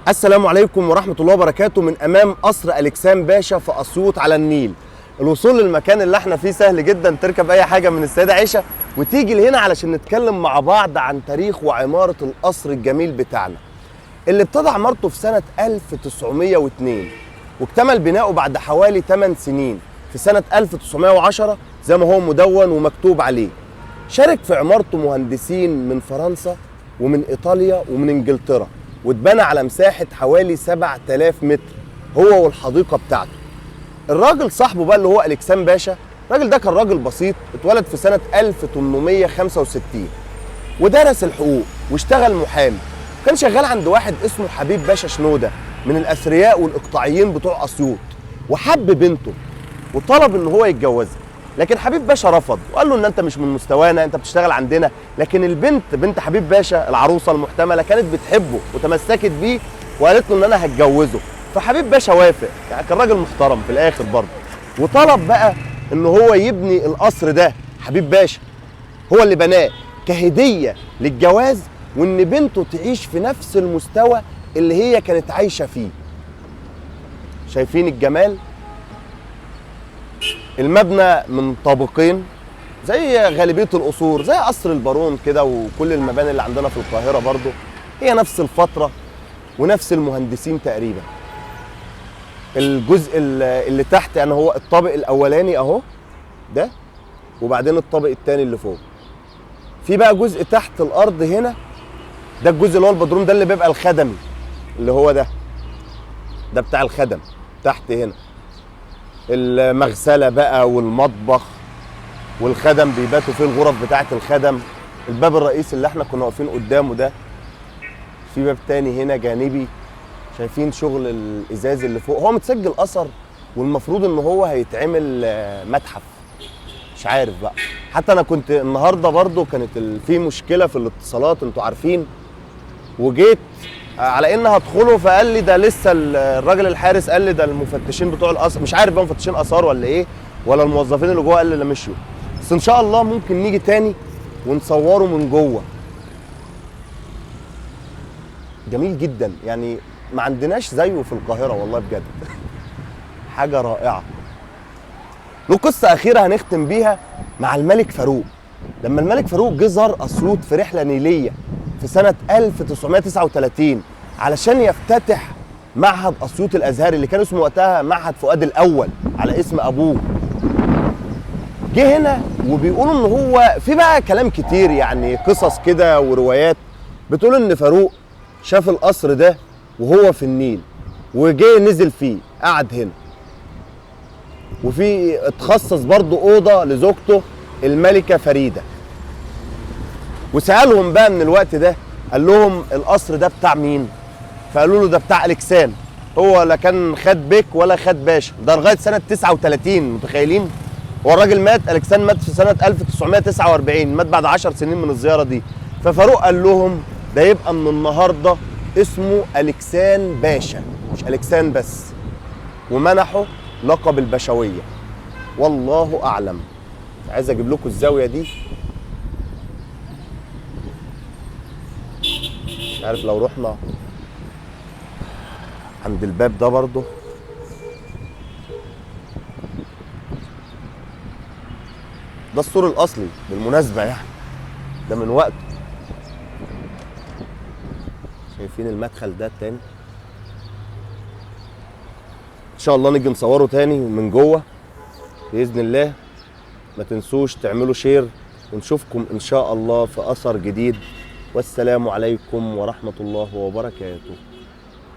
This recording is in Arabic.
السلام عليكم ورحمة الله وبركاته من أمام قصر ألكسان باشا في أسيوط على النيل. الوصول للمكان اللي احنا فيه سهل جدا، تركب أي حاجة من السيدة عيشة وتيجي لهنا علشان نتكلم مع بعض عن تاريخ وعمارة القصر الجميل بتاعنا اللي ابتدى عمارته في سنة 1902 واكتمل بناؤه بعد حوالي 8 سنين في سنة 1910 زي ما هو مدون ومكتوب عليه. شارك في عمارته مهندسين من فرنسا ومن إيطاليا ومن إنجلترا، واتبنى على مساحة حوالي 7000 متر هو والحديقة بتاعته. الراجل صاحبه بقى اللي هو ألكسان باشا، الراجل ده كان راجل بسيط، اتولد في سنة 1865 ودرس الحقوق واشتغل محامي. كان شغال عند واحد اسمه حبيب باشا شنودة من الأثرياء والإقطاعيين بتوع أسيوط، وحب بنته وطلب إن هو يتجوزها، لكن حبيب باشا رفض وقال له ان انت مش من مستوانا، انت بتشتغل عندنا. لكن البنت بنت حبيب باشا العروسه المحتمله كانت بتحبه وتمسكت بيه وقالت له ان انا هتجوزه، فحبيب باشا وافق. يعني كان راجل محترم في الاخر برضه، وطلب بقى ان هو يبني القصر ده. حبيب باشا هو اللي بناه كهديه للجواز، وان بنته تعيش في نفس المستوى اللي هي كانت عايشه فيه. شايفين الجمال؟ المبنى من طابقين زي غالبية القصور، زي قصر البارون كده، وكل المباني اللي عندنا في القاهرة برضو هي نفس الفترة ونفس المهندسين تقريبا. الجزء اللي تحت يعني هو الطابق الأولاني أهو ده، وبعدين الطابق الثاني اللي فوق. في بقى جزء تحت الأرض هنا، ده الجزء اللي هو البدروم، ده اللي بيبقى الخدمي، اللي هو ده بتاع الخدم تحت هنا. المغسله بقى والمطبخ والخدم بيباتوا فيه، الغرف بتاعه الخدم. الباب الرئيسي اللي احنا كنا واقفين قدامه ده، في باب تاني هنا جانبي. شايفين شغل الازاز اللي فوق، هو متسجل اثر والمفروض ان هو هيتعمل متحف، مش عارف بقى. حتى انا كنت النهارده برضو كانت في مشكله في الاتصالات انتوا عارفين، وجيت على ان هدخله فقال لي ده لسه الراجل الحارس قال لي ده المفتشين بتوع القصر، مش عارف بقى مفتشين اثار ولا ايه، ولا الموظفين اللي جوه قال لي لا مشوا. بس ان شاء الله ممكن نيجي تاني ونصوره من جوه. جميل جدا، يعني ما عندناش زيه في القاهره والله بجد. حاجه رائعه. له قصه اخيره هنختم بيها مع الملك فاروق. لما الملك فاروق جه زار اسيوط في رحله نيليه في سنة 1939 علشان يفتتح معهد أسيوط الأزهري اللي كان اسمه وقتها معهد فؤاد الأول على اسم أبوه. جه هنا وبيقولوا إن هو في بقى كلام كتير، يعني قصص كده وروايات بتقول إن فاروق شاف القصر ده وهو في النيل، وجه نزل فيه قعد هنا، وفي اتخصص برضه أوضة لزوجته الملكة فريدة. وسألهم بقى من الوقت ده، قال لهم القصر ده بتاع مين؟ فقالوا له ده بتاع ألكسان. هو لا كان خد بيك ولا خد باشا، ده لغاية سنة 39. متخيلين؟ هو الراجل مات، ألكسان مات في سنة 1949، مات بعد 10 سنين من الزيارة دي. ففاروق قال لهم ده يبقى من النهارده اسمه ألكسان باشا، مش ألكسان بس، ومنحه لقب البشوية. والله أعلم. عايز أجيب لكم الزاوية دي، مش عارف لو رحنا عند الباب ده برضه. ده السور الأصلي بالمناسبة، يعني ده من وقته. شايفين المدخل ده التاني؟ إن شاء الله نيجي نصوره تاني من جوه بإذن الله. ما تنسوش تعملوا شير، ونشوفكم إن شاء الله في أثر جديد. والسلام عليكم ورحمة الله وبركاته.